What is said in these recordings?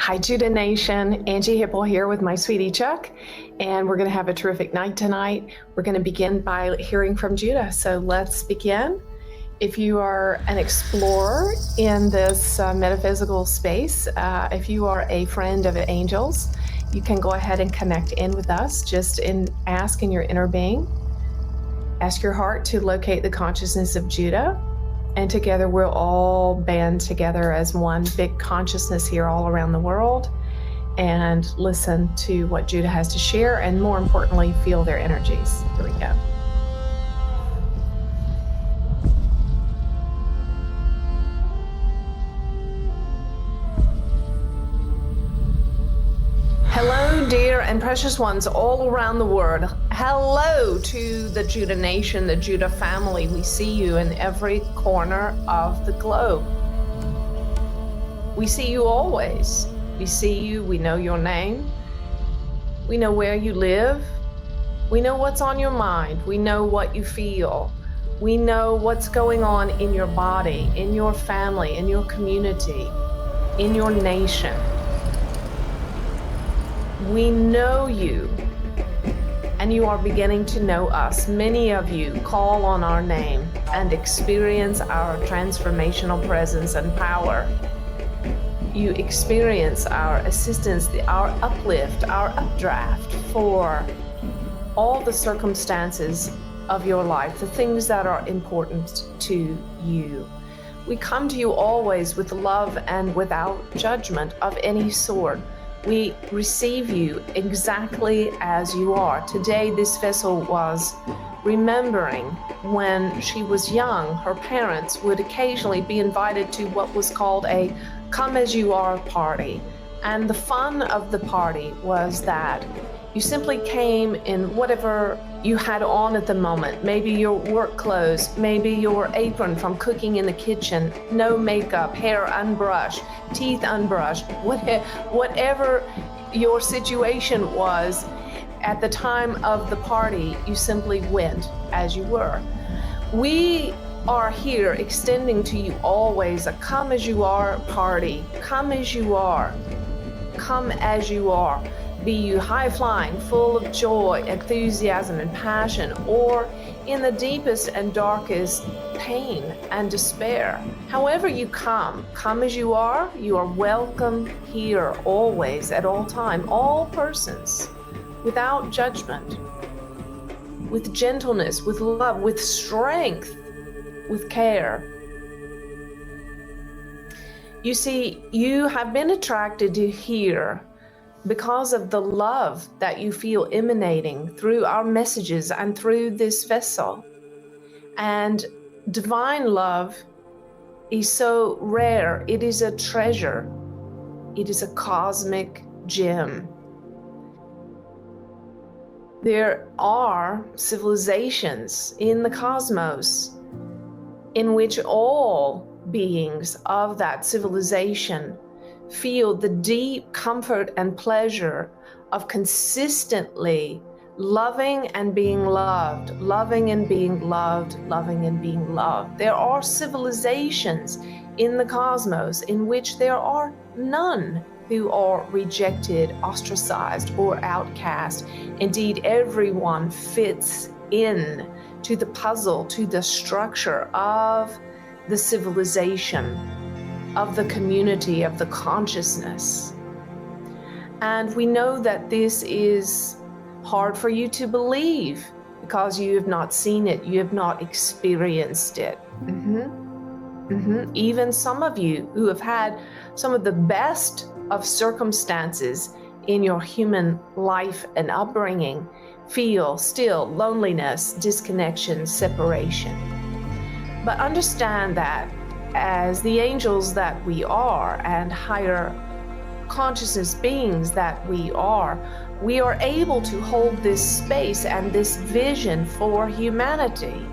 Hi, Judah Nation. Anjie Hipple here with my sweetie Chuck, and we're going to have a terrific night tonight. We're going to begin by hearing from Judah. So let's begin. If you are an explorer in this metaphysical space, if you are a friend of angels, you can go ahead and connect in with us. Just ask in your inner being. Ask your heart to locate the consciousness of Judah. And together we'll all band together as one big consciousness here all around the world and listen to what Judah has to share, and more importantly, feel their energies. Here we go. Hello, dear and precious ones all around the world. Hello to the Judah Nation, the Judah family. We see you in every corner of the globe. We see you always. We see you, we know your name. We know where you live. We know what's on your mind. We know what you feel. We know what's going on in your body, in your family, in your community, in your nation. We know you, and you are beginning to know us. Many of you call on our name and experience our transformational presence and power. You experience our assistance, our uplift, our updraft for all the circumstances of your life, the things that are important to you. We come to you always with love and without judgment of any sort. We receive you exactly as you are. Today, this vessel was remembering when she was young, her parents would occasionally be invited to what was called a come as you are party. And the fun of the party was that you simply came in whatever you had on at the moment, maybe your work clothes, maybe your apron from cooking in the kitchen, no makeup, hair unbrushed, teeth unbrushed, whatever your situation was at the time of the party, you simply went as you were. We are here extending to you always a come as you are party. Come as you are. Come as you are. Be you high-flying, full of joy, enthusiasm, and passion, or in the deepest and darkest pain and despair. However you come as you are welcome here always, at all time, all persons, without judgment, with gentleness, with love, with strength, with care. You see, you have been attracted to here because of the love that you feel emanating through our messages and through this vessel. And divine love is so rare. It is a treasure. It is a cosmic gem. There are civilizations in the cosmos in which all beings of that civilization feel the deep comfort and pleasure of consistently loving and being loved, loving and being loved, loving and being loved. There are civilizations in the cosmos in which there are none who are rejected, ostracized, or outcast. Indeed, everyone fits in to the puzzle, to the structure of the civilization, of the community, of the consciousness. And we know that this is hard for you to believe because you have not seen it, you have not experienced it. Even some of you who have had some of the best of circumstances in your human life and upbringing feel still loneliness, disconnection, separation. But understand that as the angels that we are and higher consciousness beings that we are able to hold this space and this vision for humanity,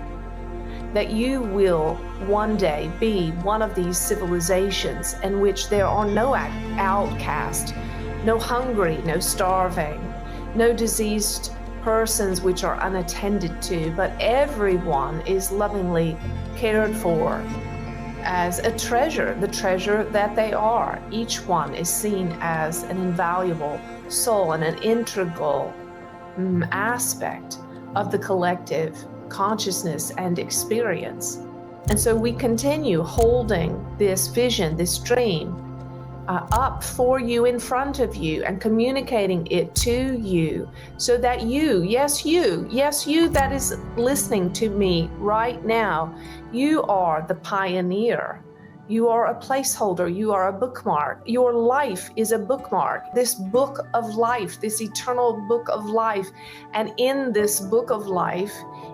that you will one day be one of these civilizations in which there are no outcasts, no hungry, no starving, no diseased persons which are unattended to, but everyone is lovingly cared for as a treasure, the treasure that they are. Each one is seen as an invaluable soul and an integral aspect of the collective consciousness and experience. And so we continue holding this vision, this dream, up for you, in front of you, and communicating it to you, so that you that is listening to me right now, you are the pioneer. You are a placeholder. You are a bookmark. Your life is a bookmark. This book of life, this eternal book of life. And in this book of life,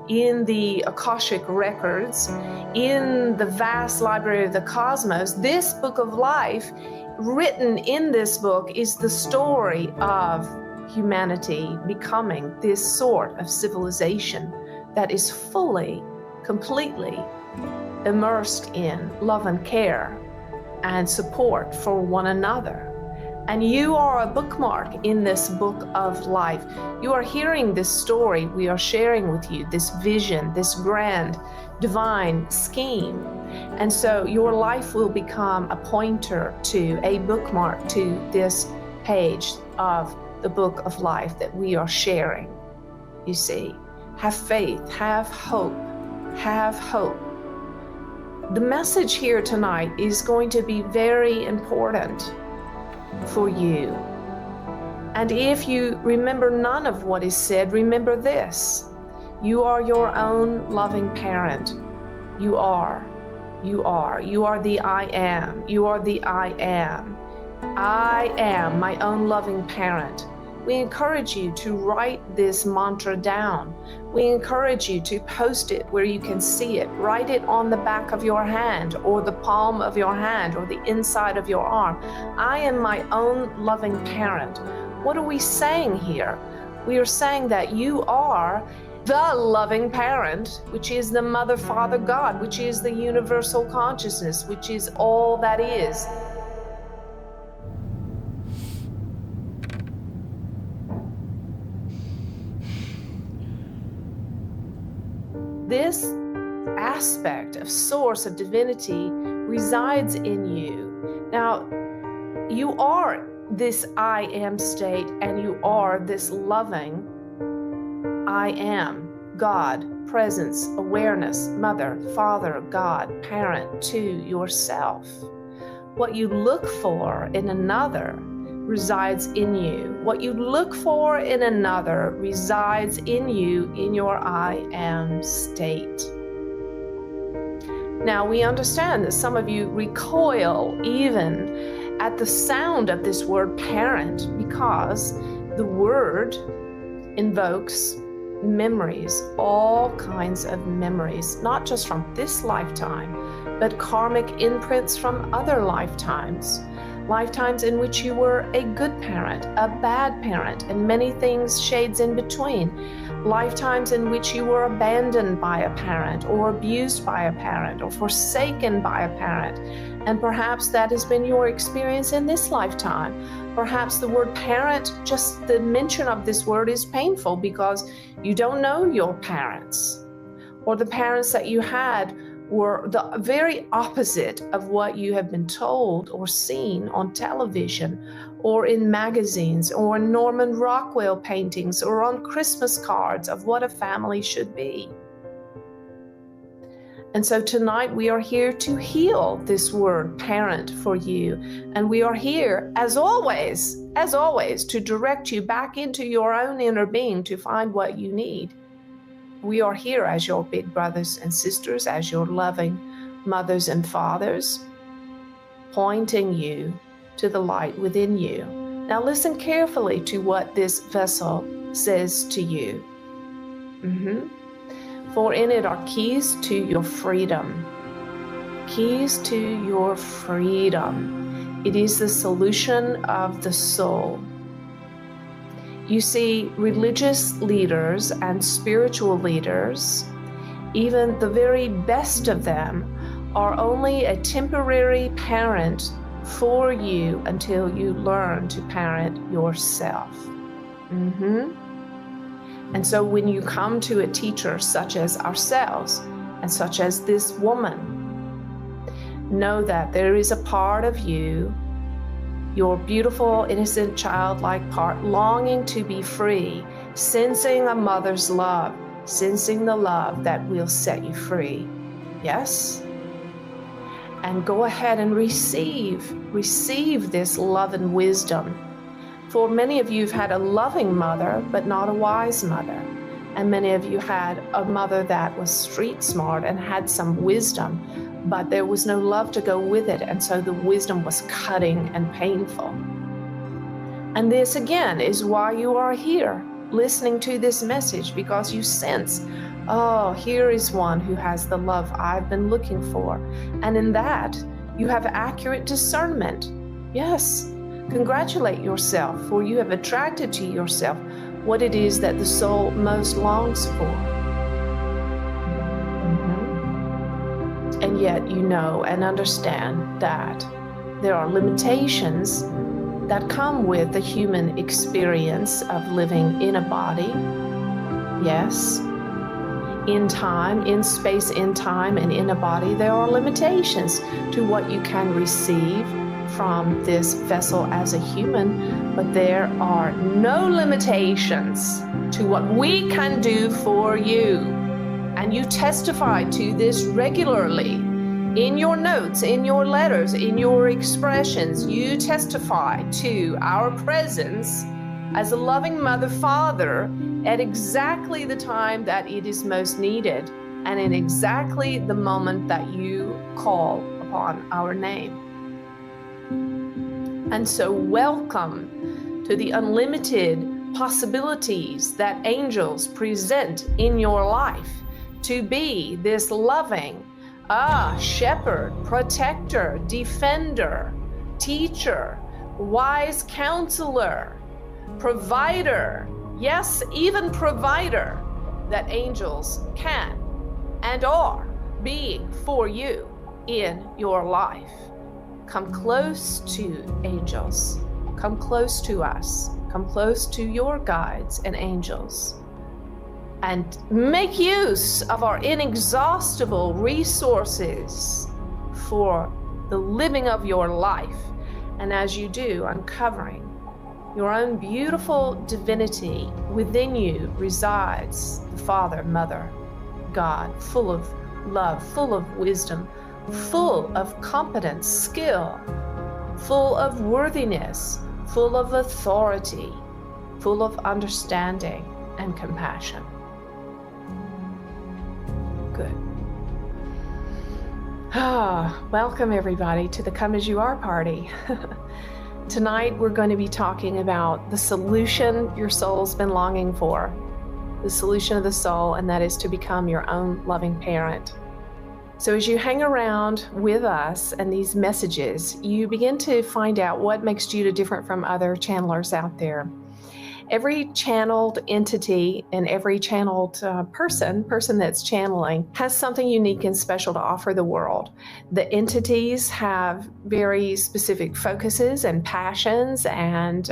in the Akashic records, in the vast library of the cosmos, this book of life, written in this book, is the story of humanity becoming this sort of civilization that is fully, completely immersed in love and care and support for one another. And you are a bookmark in this book of life. You are hearing this story we are sharing with you, this vision, this grand divine scheme. And so your life will become a pointer to, a bookmark to this page of the book of life that we are sharing. You see, have faith, have hope, have hope. The message here tonight is going to be very important for you. And if you remember none of what is said, remember this: you are your own loving parent. You are the I am. You are the I am. I am my own loving parent. We encourage you to write this mantra down. We encourage you to post it where you can see it. Write it on the back of your hand, or the palm of your hand, or the inside of your arm. I am my own loving parent. What are we saying here? We are saying that you are the loving parent, which is the Mother, Father, God, which is the universal consciousness, which is all that is. This aspect of source, of divinity, resides in you. Now, you are this I am state, and you are this loving I am, God, presence, awareness, Mother, Father, God, parent to yourself. What you look for in another resides in you. What you look for in another resides in you, in your I am state. Now, we understand that some of you recoil even at the sound of this word parent, because the word invokes memories, all kinds of memories, not just from this lifetime, but karmic imprints from other lifetimes. Lifetimes in which you were a good parent, a bad parent, and many things, shades in between. Lifetimes in which you were abandoned by a parent, or abused by a parent, or forsaken by a parent. And perhaps that has been your experience in this lifetime. Perhaps the word parent, just the mention of this word, is painful because you don't know your parents, or the parents that you had were the very opposite of what you have been told or seen on television, or in magazines, or in Norman Rockwell paintings, or on Christmas cards of what a family should be. And so tonight we are here to heal this word parent for you. And we are here, as always, to direct you back into your own inner being to find what you need. We are here as your big brothers and sisters, as your loving mothers and fathers, pointing you to the light within you. Now listen carefully to what this vessel says to you. For in it are keys to your freedom. Keys to your freedom. It is the solution of the soul. You see, religious leaders and spiritual leaders, even the very best of them, are only a temporary parent for you until you learn to parent yourself. And so when you come to a teacher such as ourselves, and such as this woman, know that there is a part of you, your beautiful, innocent, childlike part, longing to be free, sensing a mother's love, sensing the love that will set you free. Yes? And go ahead and receive this love and wisdom. For many of you have had a loving mother, but not a wise mother. And many of you had a mother that was street smart and had some wisdom, but there was no love to go with it, and so the wisdom was cutting and painful. And this again is why you are here, listening to this message, because you sense, oh, here is one who has the love I've been looking for. And in that, you have accurate discernment. Yes, congratulate yourself, for you have attracted to yourself what it is that the soul most longs for. And yet you know and understand that there are limitations that come with the human experience of living in a body. Yes, in time, in space, in time, and in a body, there are limitations to what you can receive from this vessel as a human, but there are no limitations to what we can do for you. And you testify to this regularly in your notes, in your letters, in your expressions. You testify to our presence as a loving mother, father, at exactly the time that it is most needed, and in exactly the moment that you call upon our name. And so welcome to the unlimited possibilities that angels present in your life to be this loving shepherd, protector, defender, teacher, wise counselor, provider, yes, even provider that angels can and are being for you in your life. Come close to angels, come close to us, come close to your guides and angels, and make use of our inexhaustible resources for the living of your life. And as you do, uncovering your own beautiful divinity within you resides the Father, Mother, God, full of love, full of wisdom, full of competence, skill, full of worthiness, full of authority, full of understanding and compassion. Good. Welcome everybody to the Come As You Are party. Tonight we're going to be talking about the solution your soul's been longing for, the solution of the soul, and that is to become your own loving parent. So as you hang around with us and these messages, you begin to find out what makes Judah different from other channelers out there. Every channeled entity and every channeled person that's channeling has something unique and special to offer the world. The entities have very specific focuses and passions and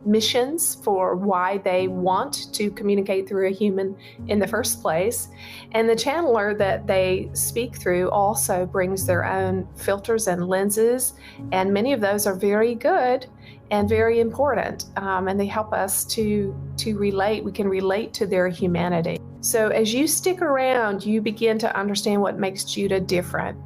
missions for why they want to communicate through a human in the first place. And the channeler that they speak through also brings their own filters and lenses, and many of those are very good and very important, and they help us to relate. We can relate to their humanity. So as you stick around, you begin to understand what makes Judah different.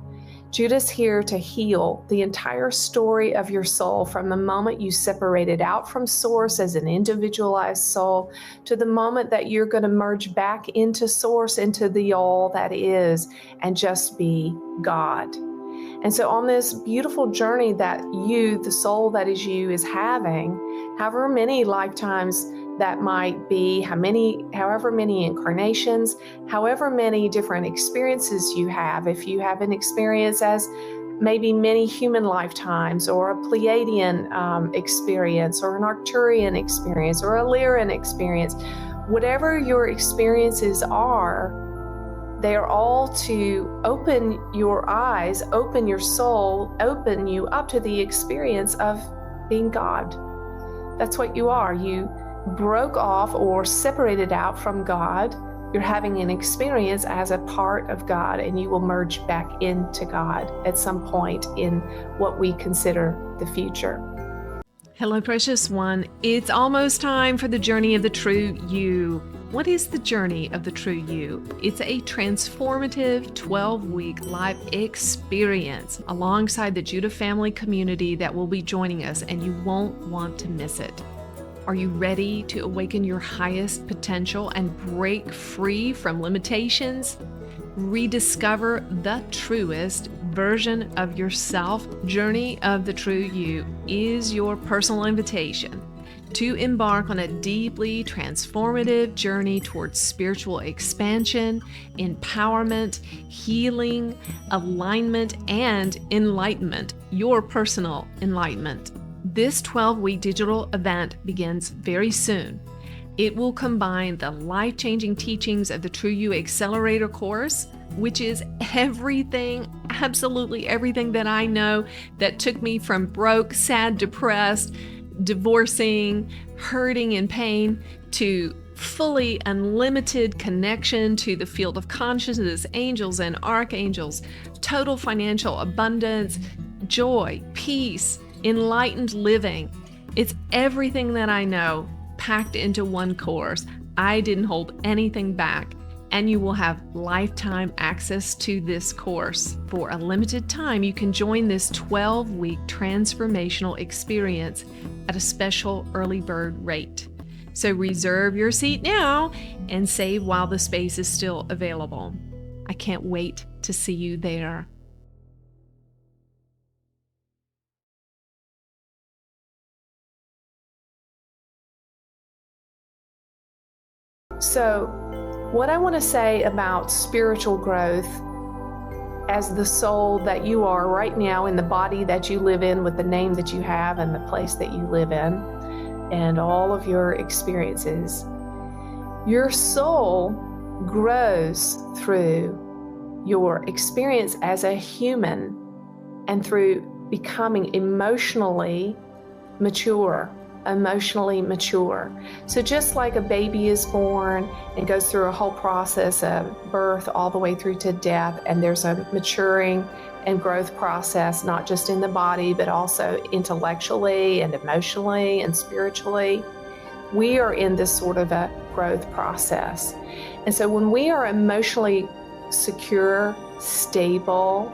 Judah's here to heal the entire story of your soul from the moment you separated out from Source as an individualized soul to the moment that you're going to merge back into Source, into the all that is, and just be God. And so on this beautiful journey that you, the soul that is you, is having, however many lifetimes that might be, however many incarnations, however many different experiences you have, if you have an experience as maybe many human lifetimes, or a Pleiadian experience, or an Arcturian experience, or a Lyran experience, whatever your experiences are, they are all to open your eyes, open your soul, open you up to the experience of being God. That's what you are. You broke off or separated out from God You're having an experience as a part of God, and you will merge back into God at some point in what we consider the future. Hello, precious one. It's almost time for the journey of the true you. What is the journey of the true you? It's a transformative 12-week live experience alongside the Judah family community that will be joining us, and you won't want to miss it. Are you ready to awaken your highest potential and break free from limitations? Rediscover the truest version of yourself. Journey of the True You is your personal invitation to embark on a deeply transformative journey towards spiritual expansion, empowerment, healing, alignment, and enlightenment, your personal enlightenment. This 12-week digital event begins very soon. It will combine the life-changing teachings of the True You Accelerator course, which is everything, absolutely everything that I know that took me from broke, sad, depressed, divorcing, hurting, and pain to fully unlimited connection to the field of consciousness, angels and archangels, total financial abundance, joy, peace, enlightened living. It's everything that I know packed into one course. I didn't hold anything back, and you will have lifetime access to this course. For a limited time, you can join this 12-week transformational experience at a special early bird rate. So reserve your seat now and save while the space is still available. I can't wait to see you there. So, what I want to say about spiritual growth as the soul that you are right now in the body that you live in with the name that you have and the place that you live in and all of your experiences, your soul grows through your experience as a human and through becoming emotionally mature. So just like a baby is born and goes through a whole process of birth all the way through to death, and there's a maturing and growth process, not just in the body, but also intellectually and emotionally and spiritually, we are in this sort of a growth process. And so when we are emotionally secure, stable,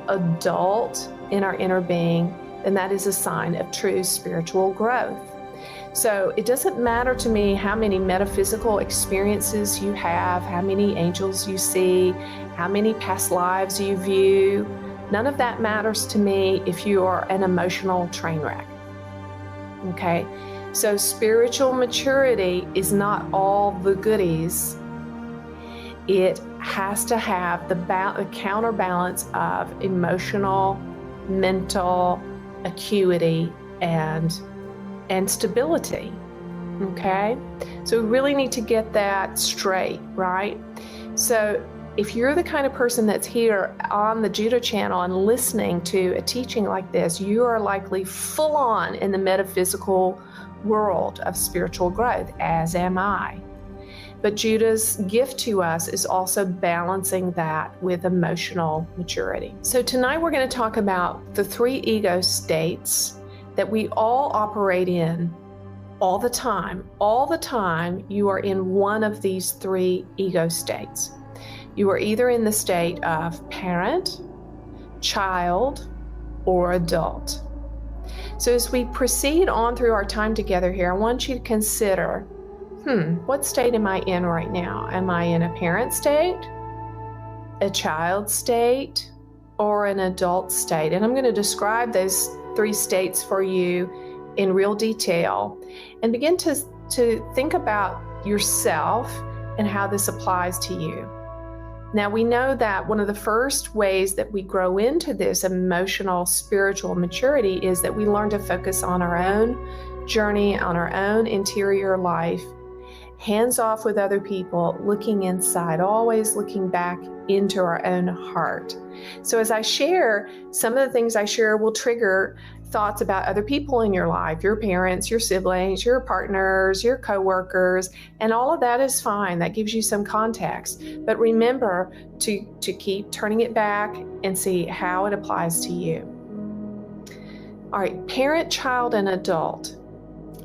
adult in our inner being, then that is a sign of true spiritual growth. So it doesn't matter to me how many metaphysical experiences you have, how many angels you see, how many past lives you view. None of that matters to me if you are an emotional train wreck. Okay? So spiritual maturity is not all the goodies. It has to have the counterbalance of emotional, mental, acuity and stability. Okay, so we really need to get that straight, right? So if you're the kind of person that's here on the Judah channel and listening to a teaching like this, you are likely full on in the metaphysical world of spiritual growth, as am I. But Judah's gift to us is also balancing that with emotional maturity. So tonight we're going to talk about the 3 ego states that we all operate in all the time. All the time you are in one of these 3 ego states. You are either in the state of parent, child, or adult. So as we proceed on through our time together here, I want you to consider, what state am I in right now? Am I in a parent state, a child state, or an adult state? And I'm going to describe those 3 states for you in real detail and begin to think about yourself and how this applies to you. Now, we know that one of the first ways that we grow into this emotional, spiritual maturity is that we learn to focus on our own journey, on our own interior life, hands off with other people, looking inside, always looking back into our own heart. So as I share, some of the things I share will trigger thoughts about other people in your life, your parents, your siblings, your partners, your coworkers, and all of that is fine. That gives you some context. But remember to keep turning it back and see how it applies to you. All right, parent, child, and adult.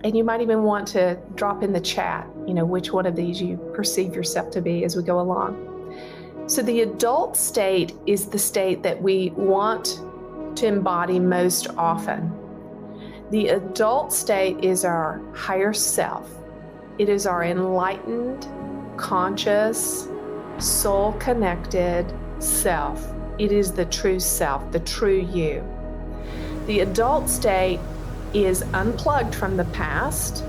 And you might even want to drop in the chat, which one of these you perceive yourself to be as we go along. So the adult state is the state that we want to embody most often. The adult state is our higher self. It is our enlightened, conscious, soul-connected self. It is the true self, the true you. The adult state is unplugged from the past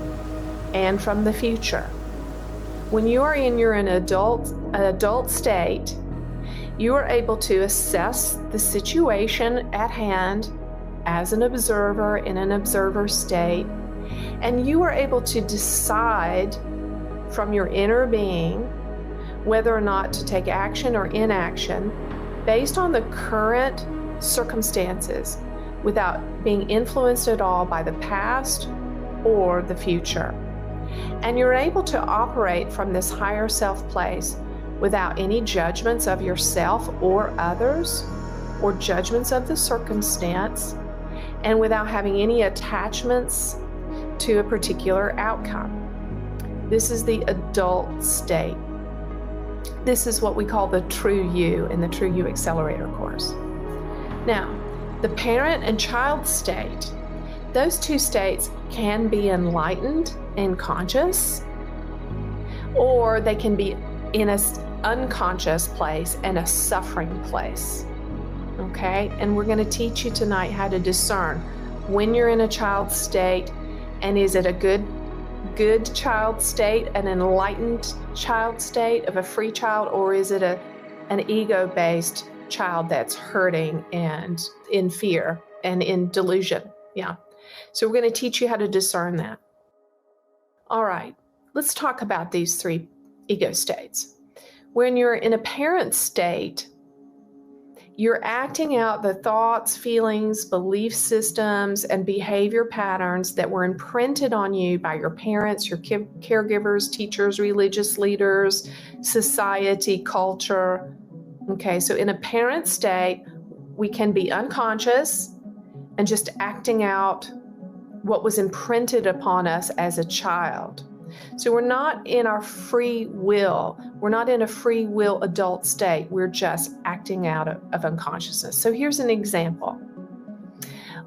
and from the future. When you are in an adult state, you are able to assess the situation at hand as an observer in an observer state, and you are able to decide from your inner being whether or not to take action or inaction based on the current circumstances without being influenced at all by the past or the future. And you're able to operate from this higher self place without any judgments of yourself or others, or judgments of the circumstance, and without having any attachments to a particular outcome. This is the adult state. This is what we call the True You in the True You Accelerator course. Now, the parent and child state, those two states can be enlightened and conscious, or they can be in an unconscious place and a suffering place. Okay? And we're going to teach you tonight how to discern when you're in a child state, and is it a good child state, an enlightened child state of a free child, or is it an ego-based child that's hurting and in fear and in delusion? Yeah. So we're going to teach you how to discern that. All right, let's talk about these three ego states. When you're in a parent state, you're acting out the thoughts, feelings, belief systems, and behavior patterns that were imprinted on you by your parents, your caregivers, teachers, religious leaders, society, culture. Okay, so in a parent state, we can be unconscious and just acting out what was imprinted upon us as a child. So we're not in our free will. We're not in a free will adult state. We're just acting out of unconsciousness. So here's an example.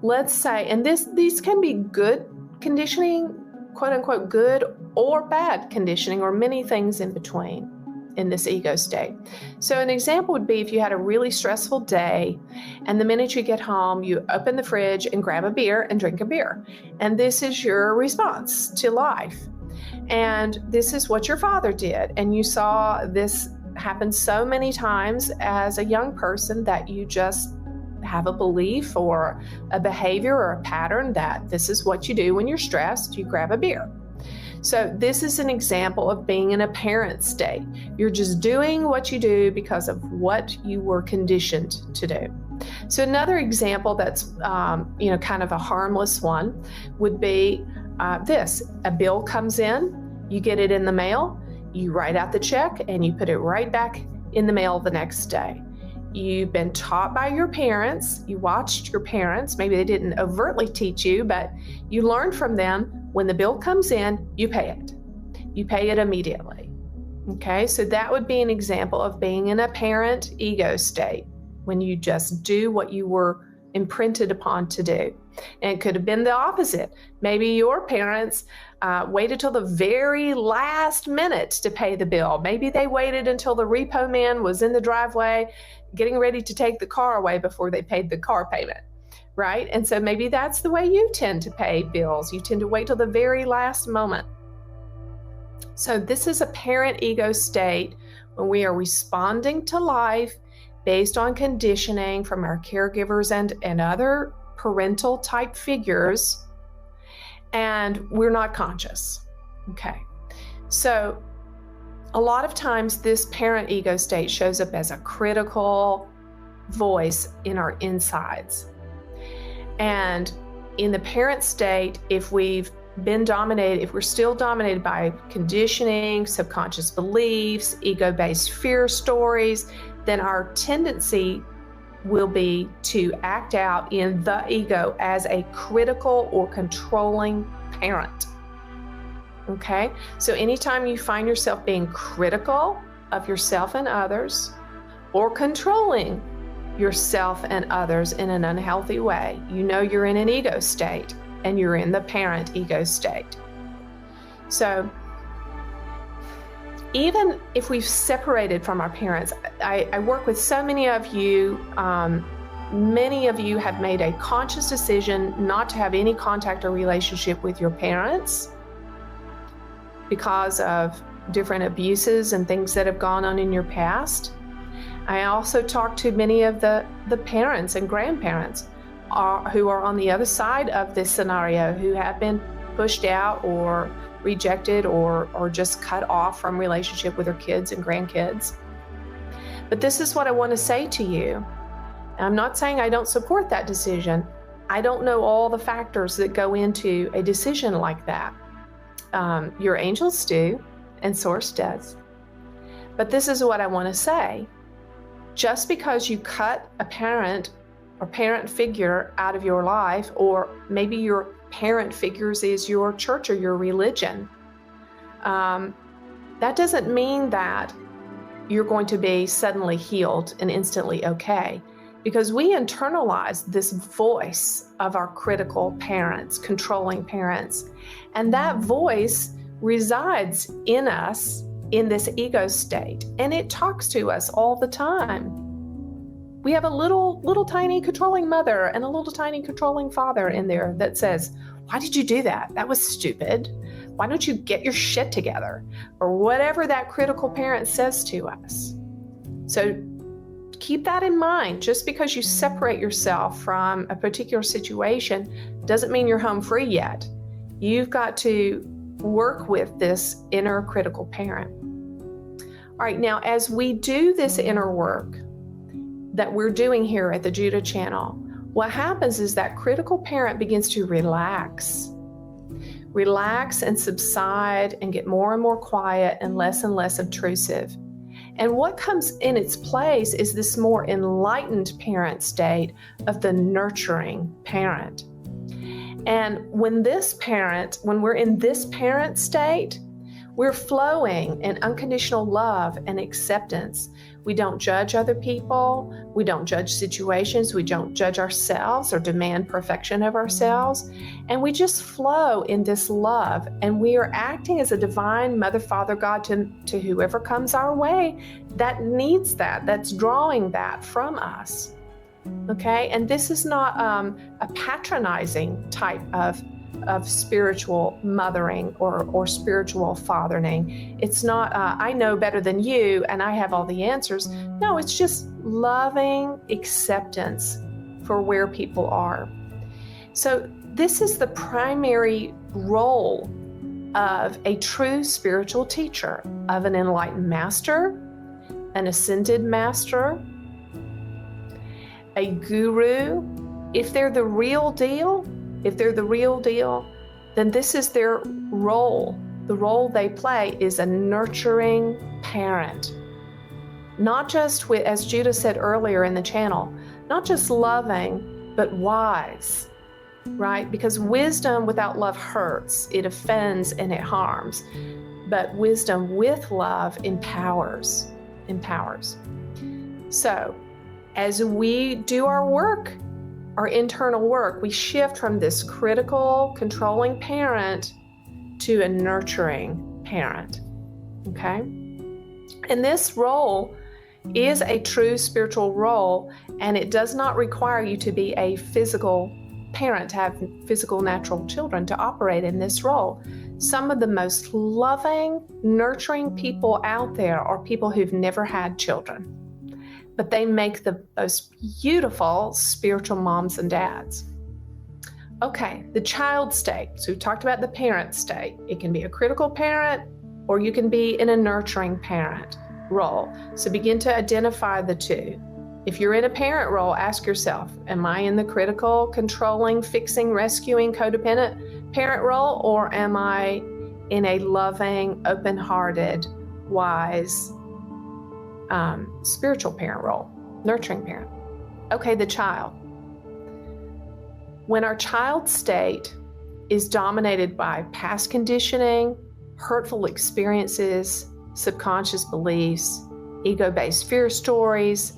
Let's say, and these can be good conditioning, quote unquote, good or bad conditioning, or many things in between in this ego state. So an example would be if you had a really stressful day, and the minute you get home, you open the fridge and grab a beer and drink a beer. And this is your response to life. And this is what your father did. And you saw this happen so many times as a young person that you just have a belief or a behavior or a pattern that this is what you do when you're stressed, you grab a beer. So this is an example of being in a parent state. You're just doing what you do because of what you were conditioned to do. So another example that's, kind of a harmless one would be this. A bill comes in, you get it in the mail, you write out the check, and you put it right back in the mail the next day. You've been taught by your parents, you watched your parents, maybe they didn't overtly teach you, but you learned from them. When the bill comes in, you pay it. You pay it immediately. Okay, so that would be an example of being in a parent ego state, when you just do what you were imprinted upon to do. And it could have been the opposite. Maybe your parents waited till the very last minute to pay the bill. Maybe they waited until the repo man was in the driveway getting ready to take the car away before they paid the car payment, right? And so maybe that's the way you tend to pay bills. You tend to wait till the very last moment. So this is a parent ego state when we are responding to life based on conditioning from our caregivers and other parental type figures, and we're not conscious. Okay, so a lot of times this parent ego state shows up as a critical voice in our insides. And In the parent state, if we're still dominated by conditioning, subconscious beliefs, ego-based fear stories, then our tendency will be to act out in the ego as a critical or controlling parent. Okay? So anytime you find yourself being critical of yourself and others, or controlling yourself and others in an unhealthy way, you know you're in an ego state, and you're in the parent ego state. So even if we've separated from our parents, I work with so many of you. Many of you have made a conscious decision not to have any contact or relationship with your parents because of different abuses and things that have gone on in your past. I also talk to many of the parents and grandparents who are on the other side of this scenario, who have been pushed out or rejected or just cut off from relationship with their kids and grandkids. But this is what I want to say to you. I'm not saying I don't support that decision. I don't know all the factors that go into a decision like that. Your angels do, and Source does. But this is what I want to say. Just because you cut a parent or parent figure out of your life, or maybe your parent figures is your church or your religion, that doesn't mean that you're going to be suddenly healed and instantly okay, because we internalize this voice of our critical parents, controlling parents, and that voice resides in us in this ego state, and it talks to us all the time. We have a little tiny controlling mother and a little tiny controlling father in there that says, "Why did you do that? That was stupid. Why don't you get your shit together?" Or whatever that critical parent says to us. So keep that in mind. Just because you separate yourself from a particular situation doesn't mean you're home free yet. You've got to work with this inner critical parent. All right, now as we do this inner work that we're doing here at the Judah channel, what happens is that critical parent begins to relax and subside and get more and more quiet and less obtrusive. And what comes in its place is this more enlightened parent state of the nurturing parent. And when we're in this parent state, we're flowing in unconditional love and acceptance. We don't judge other people. We don't judge situations. We don't judge ourselves or demand perfection of ourselves. And we just flow in this love. And we are acting as a divine Mother, Father, God to whoever comes our way that needs that, that's drawing that from us. Okay? And this is not a patronizing type of spiritual mothering or spiritual fathering. It's not, I know better than you and I have all the answers. No, it's just loving acceptance for where people are. So this is the primary role of a true spiritual teacher, of an enlightened master, an ascended master, a guru. If they're the real deal, then this is their role. The role they play is a nurturing parent. Not just with, as Judah said earlier in the channel, not just loving, but wise, right? Because wisdom without love hurts, it offends and it harms. But wisdom with love empowers. So, as we do our work, our internal work, we shift from this critical, controlling parent to a nurturing parent, okay? And this role is a true spiritual role, and it does not require you to be a physical parent, to have physical natural children to operate in this role. Some of the most loving, nurturing people out there are people who've never had children, but they make the most beautiful spiritual moms and dads. Okay, the child state. So we've talked about the parent state. It can be a critical parent, or you can be in a nurturing parent role. So begin to identify the two. If you're in a parent role, ask yourself, am I in the critical, controlling, fixing, rescuing, codependent parent role, or am I in a loving, open-hearted, wise, spiritual parent role, nurturing parent? Okay, the child. When our child state is dominated by past conditioning, hurtful experiences, subconscious beliefs, ego-based fear stories,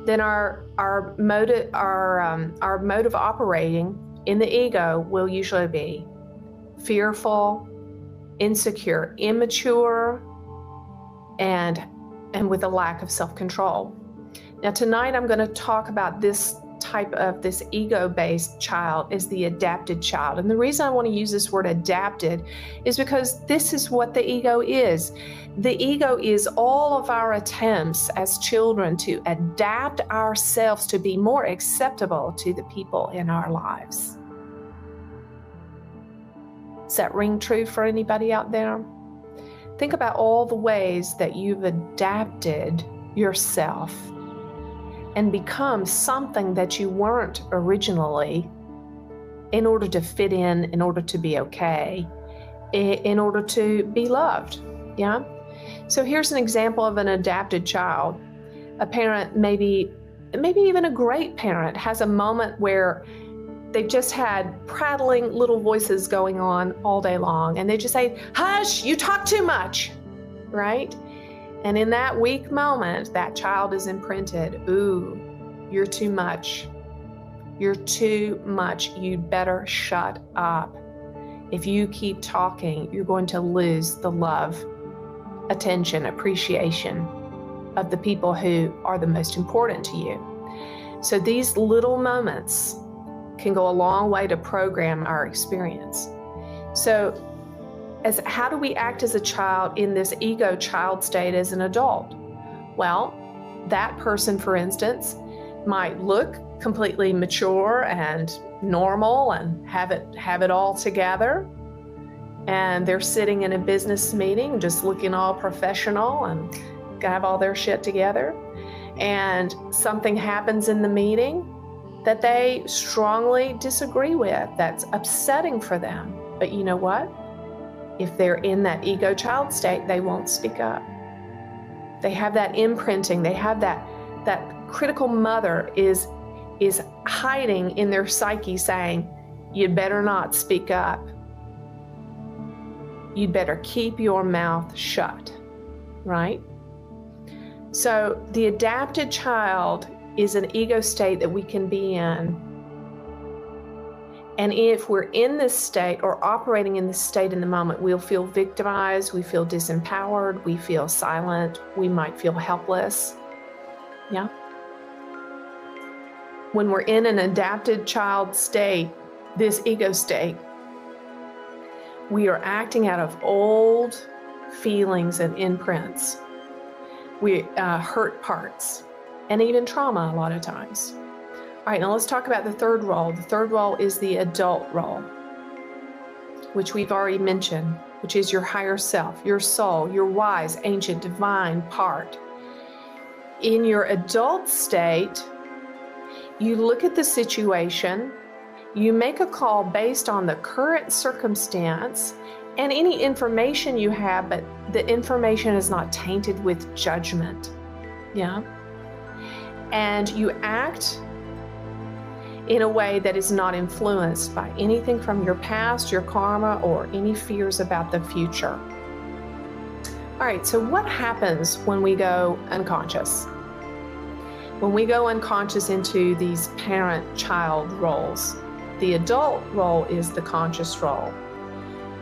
then our mode of operating in the ego will usually be fearful, insecure, immature, and with a lack of self-control. Now tonight I'm going to talk about this type of this ego-based child is the adapted child. And the reason I want to use this word adapted is because this is what the ego is. The ego is all of our attempts as children to adapt ourselves to be more acceptable to the people in our lives. Does that ring true for anybody out there? Think about all the ways that you've adapted yourself and become something that you weren't originally in order to fit in order to be okay, in order to be loved, yeah? So here's an example of an adapted child. A parent, maybe even a great parent, has a moment where they've just had prattling little voices going on all day long, and they just say, hush, you talk too much, right? And in that weak moment, that child is imprinted, ooh, you're too much. You're too much. You'd better shut up. If you keep talking, you're going to lose the love, attention, appreciation of the people who are the most important to you. So these little moments can go a long way to program our experience. So how do we act as a child in this ego child state as an adult? Well, that person, for instance, might look completely mature and normal and have it all together. And they're sitting in a business meeting just looking all professional and have all their shit together. And something happens in the meeting that they strongly disagree with, that's upsetting for them. But you know what? If they're in that ego child state, they won't speak up. They have that imprinting. They have that critical mother is hiding in their psyche saying, you'd better not speak up. You'd better keep your mouth shut, right? So the adapted child is an ego state that we can be in. And if we're in this state or operating in this state in the moment, we'll feel victimized, we feel disempowered, we feel silent, we might feel helpless. Yeah? When we're in an adapted child state, this ego state, we are acting out of old feelings and imprints. We hurt parts and even trauma a lot of times. All right, now let's talk about the third role. The third role is the adult role, which we've already mentioned, which is your higher self, your soul, your wise, ancient, divine part. In your adult state, you look at the situation, you make a call based on the current circumstance and any information you have, but the information is not tainted with judgment. Yeah? And you act in a way that is not influenced by anything from your past, your karma, or any fears about the future. All right, so what happens when we go unconscious? When we go unconscious into these parent-child roles, the adult role is the conscious role.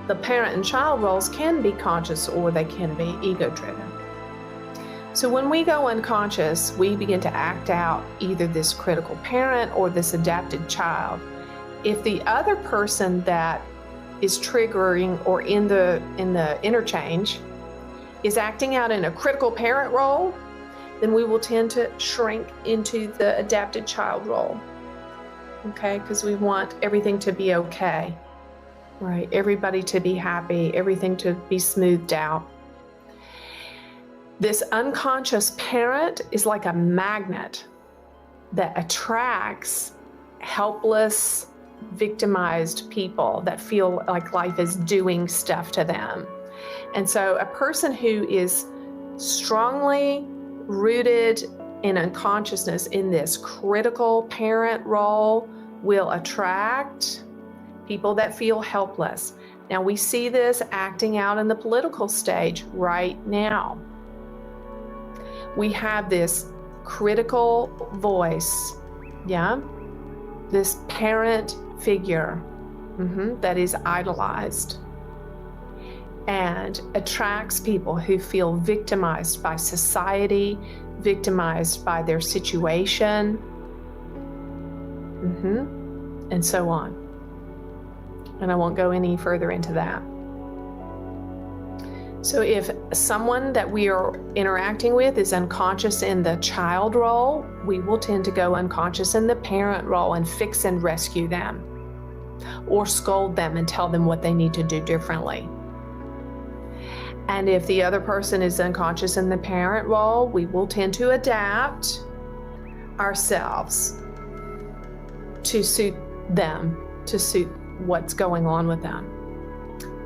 The parent and child roles can be conscious or they can be ego-driven. So when we go unconscious, we begin to act out either this critical parent or this adapted child. If the other person that is triggering or in the interchange is acting out in a critical parent role, then we will tend to shrink into the adapted child role. Okay, because we want everything to be okay, right? Everybody to be happy, everything to be smoothed out. This unconscious parent is like a magnet that attracts helpless, victimized people that feel like life is doing stuff to them. And so a person who is strongly rooted in unconsciousness in this critical parent role will attract people that feel helpless. Now we see this acting out in the political stage right now. We have this critical voice, this parent figure that is idolized and attracts people who feel victimized by society, victimized by their situation, and so on. And I won't go any further into that. So if someone that we are interacting with is unconscious in the child role, we will tend to go unconscious in the parent role and fix and rescue them, or scold them and tell them what they need to do differently. And if the other person is unconscious in the parent role, we will tend to adapt ourselves to suit them, to suit what's going on with them.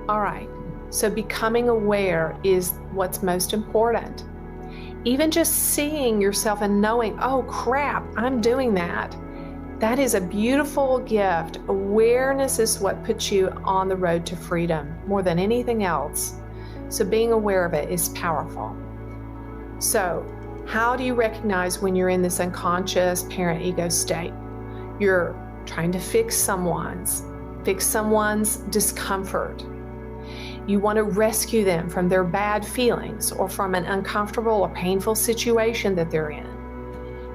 All right, so becoming aware is what's most important. Even just seeing yourself and knowing, oh crap, I'm doing that. That is a beautiful gift. Awareness is what puts you on the road to freedom more than anything else. So being aware of it is powerful. So how do you recognize when you're in this unconscious parent ego state? You're trying to fix someone's discomfort. You want to rescue them from their bad feelings or from an uncomfortable or painful situation that they're in.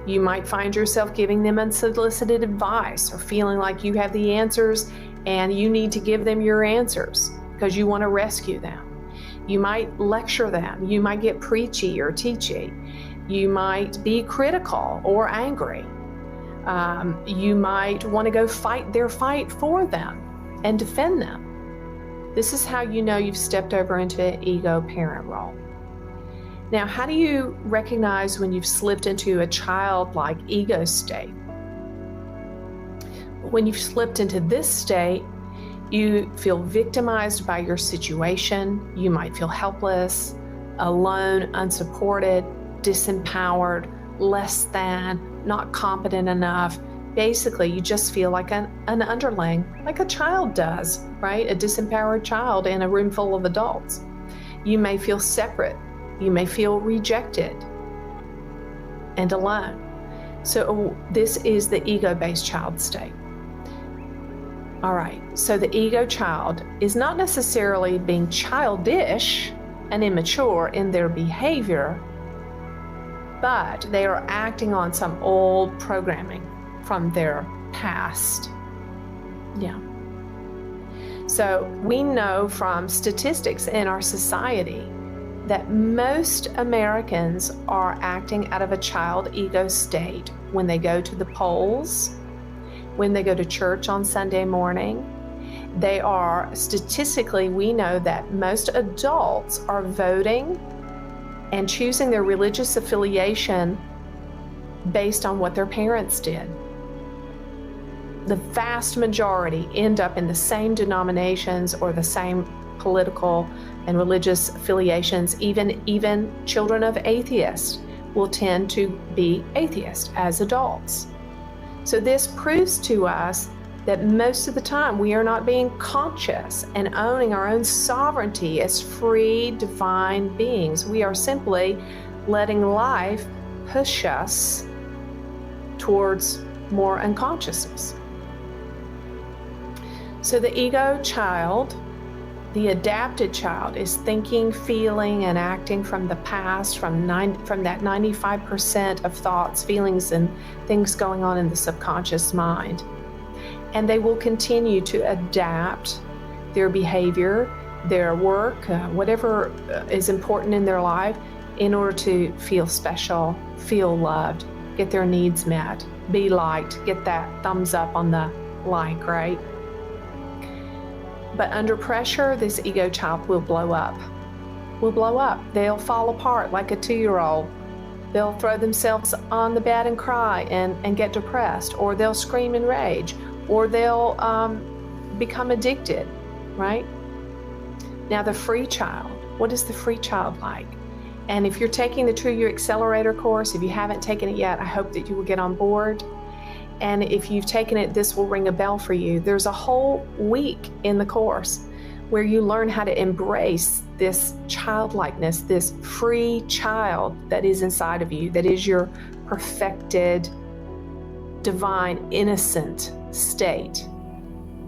You might find yourself giving them unsolicited advice or feeling like you have the answers and you need to give them your answers because you want to rescue them. You might lecture them. You might get preachy or teachy. You might be critical or angry. You might want to go fight their fight for them and defend them. This is how you know you've stepped over into an ego parent role. Now, how do you recognize when you've slipped into a childlike ego state? When you've slipped into this state, you feel victimized by your situation. You might feel helpless, alone, unsupported, disempowered, less than, not competent enough. Basically, you just feel like an underling, like a child does, right? A disempowered child in a room full of adults. You may feel separate. You may feel rejected and alone. So this is the ego-based child state. All right, so the ego child is not necessarily being childish and immature in their behavior, but they are acting on some old programming from their past. So we know from statistics in our society that most Americans are acting out of a child ego state when they go to the polls, when they go to church on Sunday morning. They are, statistically, we know that most adults are voting and choosing their religious affiliation based on what their parents did. The vast majority end up in the same denominations or the same political and religious affiliations. Even children of atheists will tend to be atheists as adults. So this proves to us that most of the time we are not being conscious and owning our own sovereignty as free divine beings. We are simply letting life push us towards more unconsciousness. So the ego child, the adapted child, is thinking, feeling, and acting from the past, from that 95% of thoughts, feelings, and things going on in the subconscious mind. And they will continue to adapt their behavior, their work, whatever is important in their life, in order to feel special, feel loved, get their needs met, be liked, get that thumbs up on the like, right? But under pressure, this ego child will blow up. They'll fall apart like a 2-year-old. They'll throw themselves on the bed and cry and get depressed, or they'll scream and rage, or they'll become addicted, right? Now, the free child, what is the free child like? And if you're taking the True You Accelerator course, if you haven't taken it yet, I hope that you will get on board. And if you've taken it, this will ring a bell for you. There's a whole week in the course where you learn how to embrace this childlikeness, this free child that is inside of you, that is your perfected, divine, innocent state.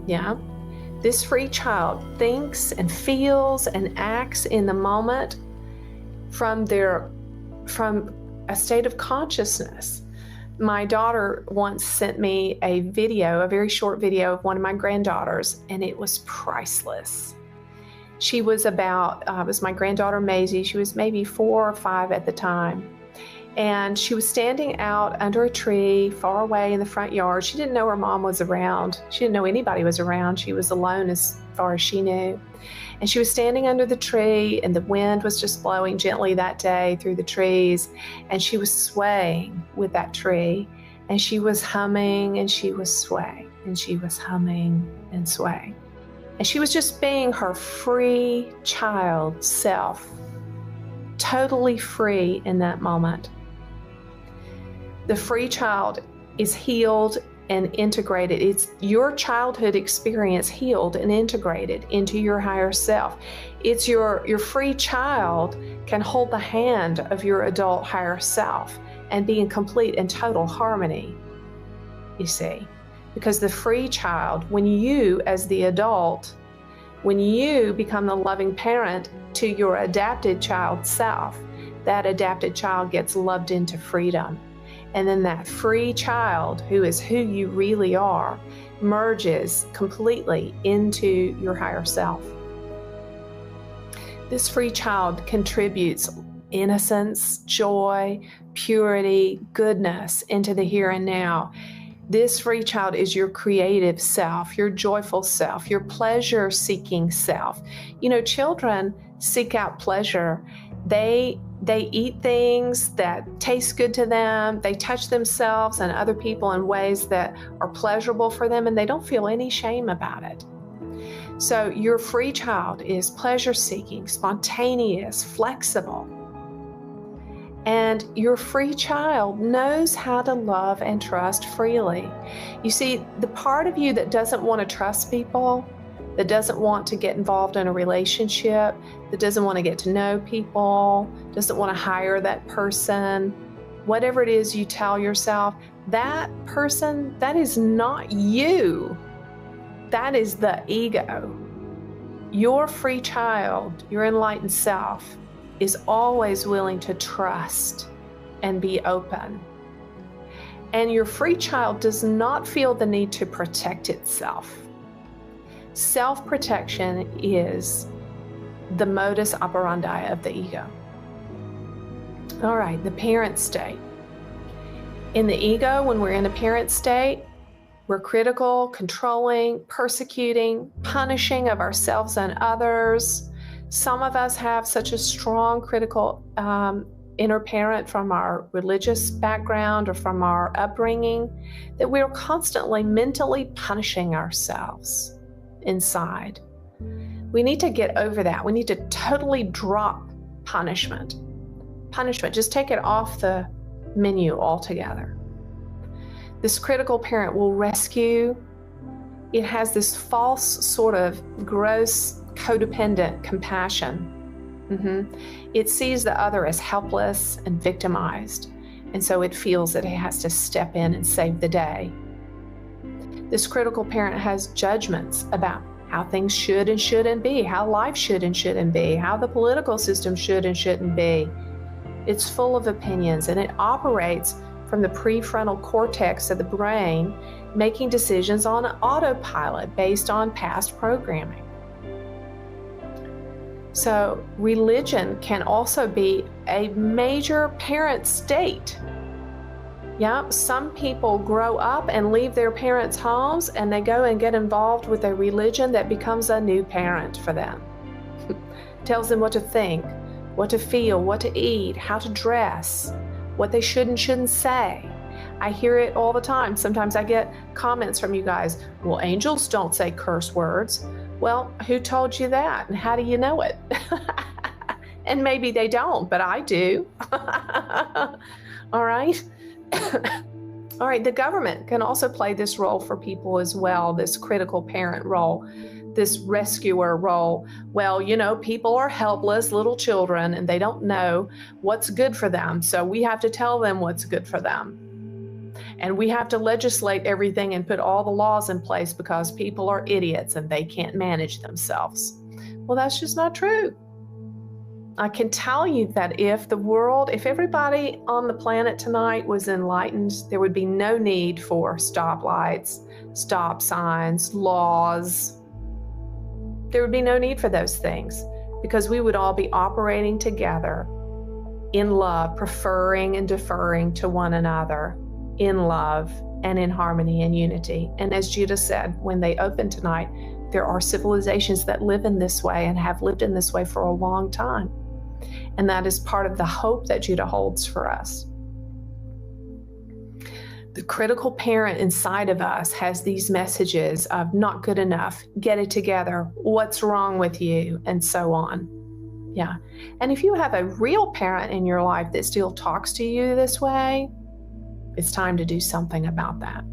Yeah? This free child thinks and feels and acts in the moment from a state of consciousness. My daughter once sent me a video, a very short video of one of my granddaughters, and it was priceless. She was it was my granddaughter Maisie. She was maybe 4 or 5 at the time. And she was standing out under a tree far away in the front yard. She didn't know her mom was around. She didn't know anybody was around. She was alone as far as she knew. And she was standing under the tree, and the wind was just blowing gently that day through the trees. And she was swaying with that tree. And she was humming and she was swaying. And she was humming and swaying. And she was just being her free child self, totally free in that moment. The free child is healed and integrated. It's your childhood experience healed and integrated into your higher self. It's your free child can hold the hand of your adult higher self and be in complete and total harmony, you see. Because the free child, when you as the adult, when you become the loving parent to your adapted child self, that adapted child gets loved into freedom. And then that free child, who is who you really are, merges completely into your higher self. This free child contributes innocence, joy, purity, goodness into the here and now. This free child is your creative self, your joyful self, your pleasure-seeking self. You know, children seek out pleasure. They eat things that taste good to them. They touch themselves and other people in ways that are pleasurable for them, and they don't feel any shame about it. So your free child is pleasure-seeking, spontaneous, flexible. And your free child knows how to love and trust freely. You see, the part of you that doesn't want to trust people, that doesn't want to get involved in a relationship, that doesn't want to get to know people, doesn't want to hire that person, whatever it is you tell yourself, that person, that is not you. That is the ego. Your free child, your enlightened self, is always willing to trust and be open. And your free child does not feel the need to protect itself. Self-protection is the modus operandi of the ego. All right, the parent state. In the ego, when we're in a parent state, we're critical, controlling, persecuting, punishing of ourselves and others. Some of us have such a strong critical inner parent from our religious background or from our upbringing that we're constantly mentally punishing ourselves inside. We need to get over that. We need to totally drop punishment. Just take it off the menu altogether. This critical parent will rescue. It has this false sort of gross codependent compassion. It sees the other as helpless and victimized, and so it feels that it has to step in and save the day. This critical parent has judgments about how things should and shouldn't be, how life should and shouldn't be, how the political system should and shouldn't be. It's full of opinions, and it operates from the prefrontal cortex of the brain, making decisions on autopilot based on past programming. So religion can also be a major parent state. Yeah, some people grow up and leave their parents' homes and they go and get involved with a religion that becomes a new parent for them. Tells them what to think, what to feel, what to eat, how to dress, what they should and shouldn't say. I hear it all the time. Sometimes I get comments from you guys, well, angels don't say curse words. Well, who told you that? And how do you know it? And maybe they don't, but I do. All right. All right. The government can also play this role for people as well, this critical parent role, this rescuer role. Well, you know, people are helpless little children and they don't know what's good for them. So we have to tell them what's good for them. And we have to legislate everything and put all the laws in place because people are idiots and they can't manage themselves. Well, that's just not true. I can tell you that if everybody on the planet tonight was enlightened, there would be no need for stoplights, stop signs, laws. There would be no need for those things because we would all be operating together in love, preferring and deferring to one another in love and in harmony and unity. And as Judah said, when they open tonight, there are civilizations that live in this way and have lived in this way for a long time. And that is part of the hope that Judah holds for us. The critical parent inside of us has these messages of not good enough, get it together, what's wrong with you, and so on. Yeah. And if you have a real parent in your life that still talks to you this way, it's time to do something about that.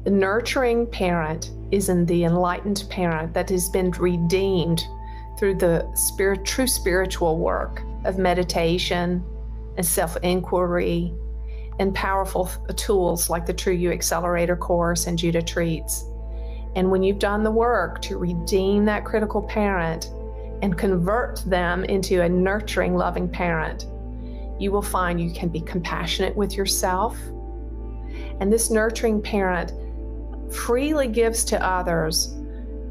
The nurturing parent is in the enlightened parent that has been redeemed through the true spiritual work of meditation and self-inquiry and powerful tools like the True You Accelerator course and Judah Treats. And when you've done the work to redeem that critical parent and convert them into a nurturing, loving parent, you will find you can be compassionate with yourself. And this nurturing parent freely gives to others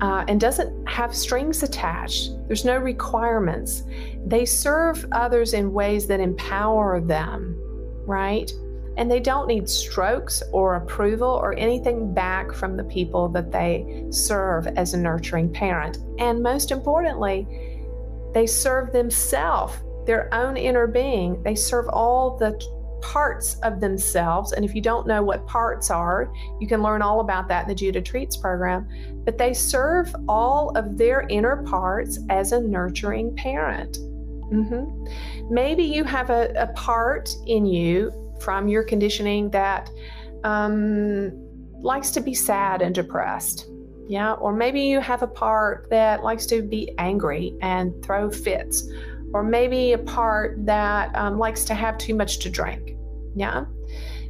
and doesn't have strings attached. There's no requirements. They serve others in ways that empower them, right? And they don't need strokes or approval or anything back from the people that they serve as a nurturing parent. And most importantly, they serve themselves, their own inner being. They serve all the parts of themselves. And if you don't know what parts are, you can learn all about that in the Judah Treats program. But they serve all of their inner parts as a nurturing parent. Maybe you have a part in you from your conditioning that likes to be sad and depressed. Yeah. Or maybe you have a part that likes to be angry and throw fits. Or maybe a part that likes to have too much to drink. Yeah.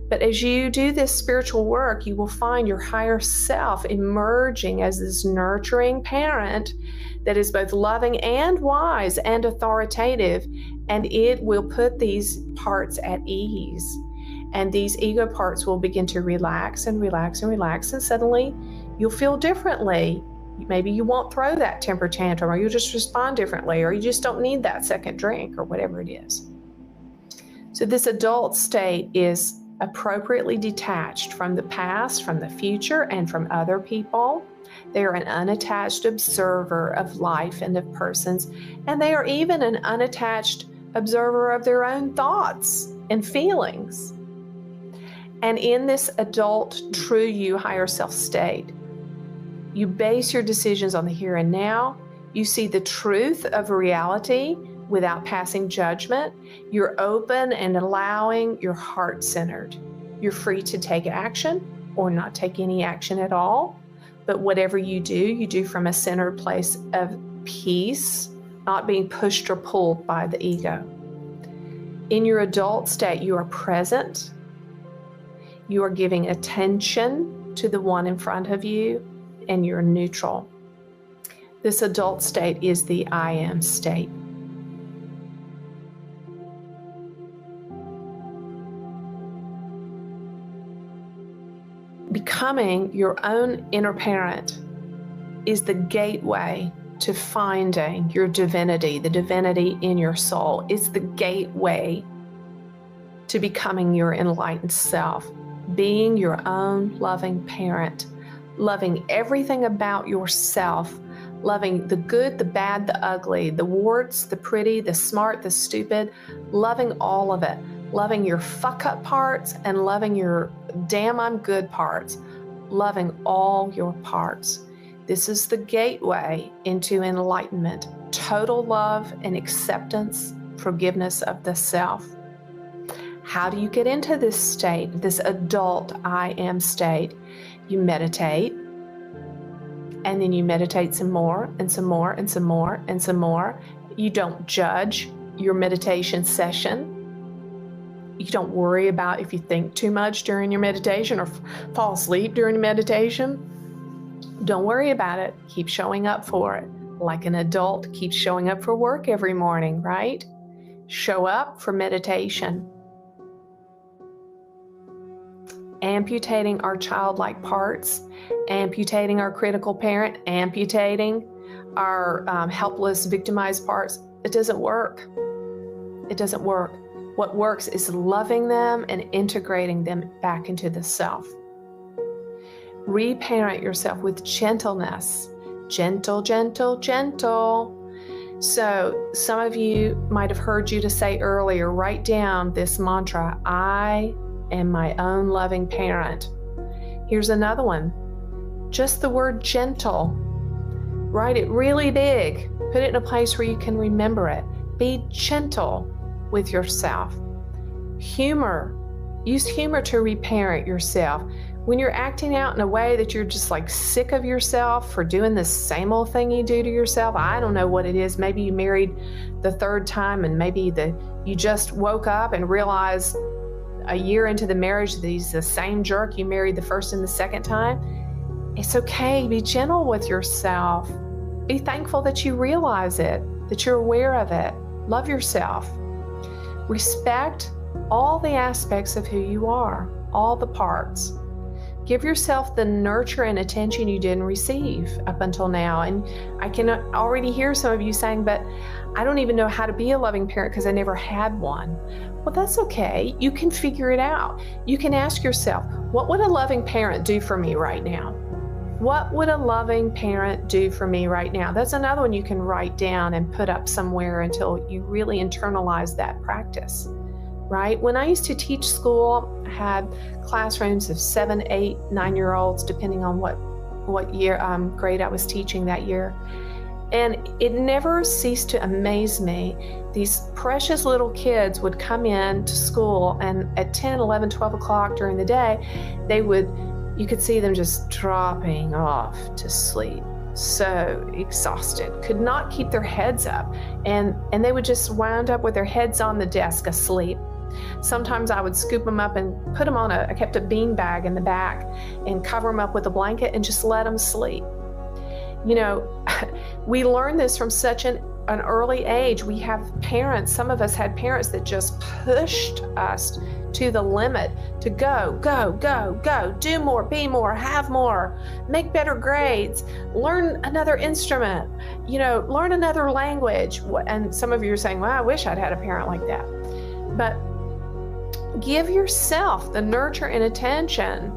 But as you do this spiritual work, you will find your higher self emerging as this nurturing parent that is both loving and wise and authoritative. And it will put these parts at ease. And these ego parts will begin to relax and relax and relax. And suddenly you'll feel differently. Maybe you won't throw that temper tantrum, or you'll just respond differently, or you just don't need that second drink, or whatever it is. So this adult state is appropriately detached from the past, from the future, and from other people. They are an unattached observer of life and of persons, and they are even an unattached observer of their own thoughts and feelings. And in this adult, true you, higher self state, you base your decisions on the here and now. You see the truth of reality without passing judgment. You're open and allowing, you're heart-centered. You're free to take action or not take any action at all. But whatever you do from a centered place of peace, not being pushed or pulled by the ego. In your adult state, you are present. You are giving attention to the one in front of you, and you're neutral. This adult state is the I am state. Becoming your own inner parent is the gateway to finding your divinity, the divinity in your soul. It's the gateway to becoming your enlightened self, being your own loving parent, loving everything about yourself, loving the good, the bad, the ugly, the warts, the pretty, the smart, the stupid, loving all of it, loving your fuck up parts and loving your damn I'm good parts, loving all your parts. This is the gateway into enlightenment, total love and acceptance, forgiveness of the self. How do you get into this state, this adult I am state? You meditate, and then you meditate some more and some more and some more and some more. You don't judge your meditation session. You don't worry about if you think too much during your meditation or fall asleep during meditation. Don't worry about it. Keep showing up for it. Like an adult keeps showing up for work every morning, right? Show up for meditation. Amputating our childlike parts, amputating our critical parent, amputating our helpless, victimized parts. It doesn't work. It doesn't work. What works is loving them and integrating them back into the self. Reparent yourself with gentleness. Gentle, gentle, gentle. So some of you might have heard you to say earlier, write down this mantra, I am my own loving parent. Here's another one. Just the word gentle. Write it really big. Put it in a place where you can remember it. Be gentle with yourself. Humor. Use humor to reparent yourself. When you're acting out in a way that you're just like sick of yourself for doing the same old thing you do to yourself, I don't know what it is. Maybe you married the third time and maybe you just woke up and realized a year into the marriage that he's the same jerk you married the first and the second time. It's okay. Be gentle with yourself. Be thankful that you realize it, that you're aware of it. Love yourself. Respect all the aspects of who you are, all the parts. Give yourself the nurture and attention you didn't receive up until now. And I can already hear some of you saying, but I don't even know how to be a loving parent because I never had one. Well, that's okay. You can figure it out. You can ask yourself, what would a loving parent do for me right now? What would a loving parent do for me right now? That's another one you can write down and put up somewhere until you really internalize that practice, right? When I used to teach school, I had classrooms of 7, 8, 9-year-olds, depending on what year grade I was teaching that year. And it never ceased to amaze me. These precious little kids would come in to school, and at 10, 11, 12 o'clock during the day, you could see them just dropping off to sleep. So exhausted, could not keep their heads up. And they would just wound up with their heads on the desk asleep. Sometimes I would scoop them up and put them on I kept a bean bag in the back and cover them up with a blanket and just let them sleep. You know, we learn this from such an early age. We have parents, some of us had parents that just pushed us to the limit to go, go, go, go, do more, be more, have more, make better grades, learn another instrument, learn another language. And some of you are saying, well, I wish I'd had a parent like that. But give yourself the nurture and attention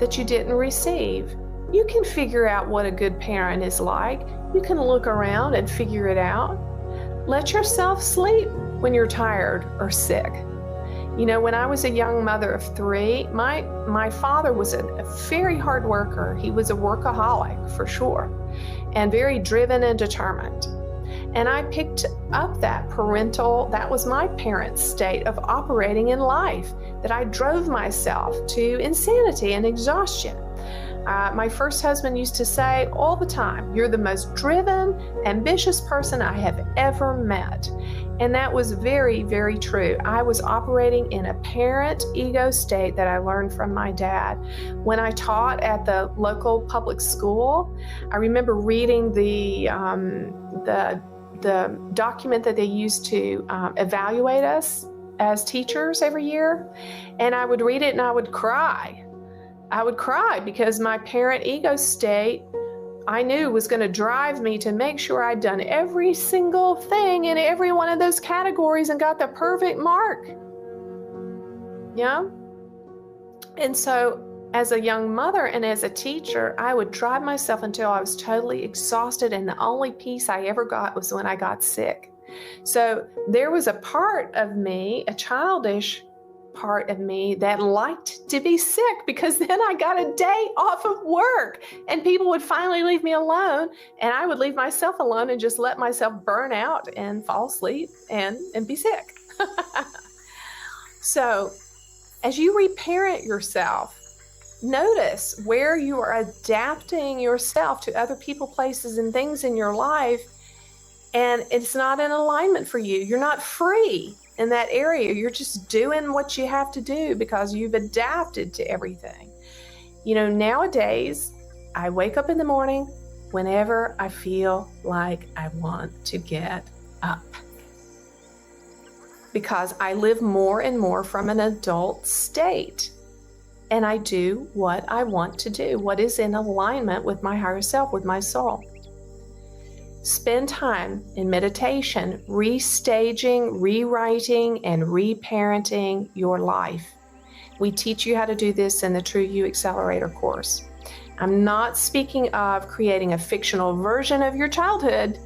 that you didn't receive. You can figure out what a good parent is like. You can look around and figure it out. Let yourself sleep when you're tired or sick. When I was a young mother of 3, my father was a very hard worker. He was a workaholic for sure, and very driven and determined. And I picked up that was my parents' state of operating in life, that I drove myself to insanity and exhaustion. My first husband used to say all the time, you're the most driven, ambitious person I have ever met. And that was very, very true. I was operating in a parent ego state that I learned from my dad. When I taught at the local public school, I remember reading the document that they used to evaluate us as teachers every year. And I would read it and I would cry. I would cry because my parent ego state, I knew, was going to drive me to make sure I'd done every single thing in every one of those categories and got the perfect mark. Yeah? And so as a young mother and as a teacher, I would drive myself until I was totally exhausted, and the only peace I ever got was when I got sick. So there was a part of me, a childish part of me, that liked to be sick, because then I got a day off of work and people would finally leave me alone, and I would leave myself alone and just let myself burn out and fall asleep and be sick. So as you reparent yourself, notice where you are adapting yourself to other people, places, and things in your life, and it's not in alignment for you. You're not free in that area. You're just doing what you have to do because you've adapted to everything. You know, nowadays, I wake up in the morning whenever I feel like I want to get up, because I live more and more from an adult state. And I do what I want to do, what is in alignment with my higher self, with my soul. Spend time in meditation, restaging, rewriting, and reparenting your life. We teach you how to do this in the True You Accelerator course. I'm not speaking of creating a fictional version of your childhood,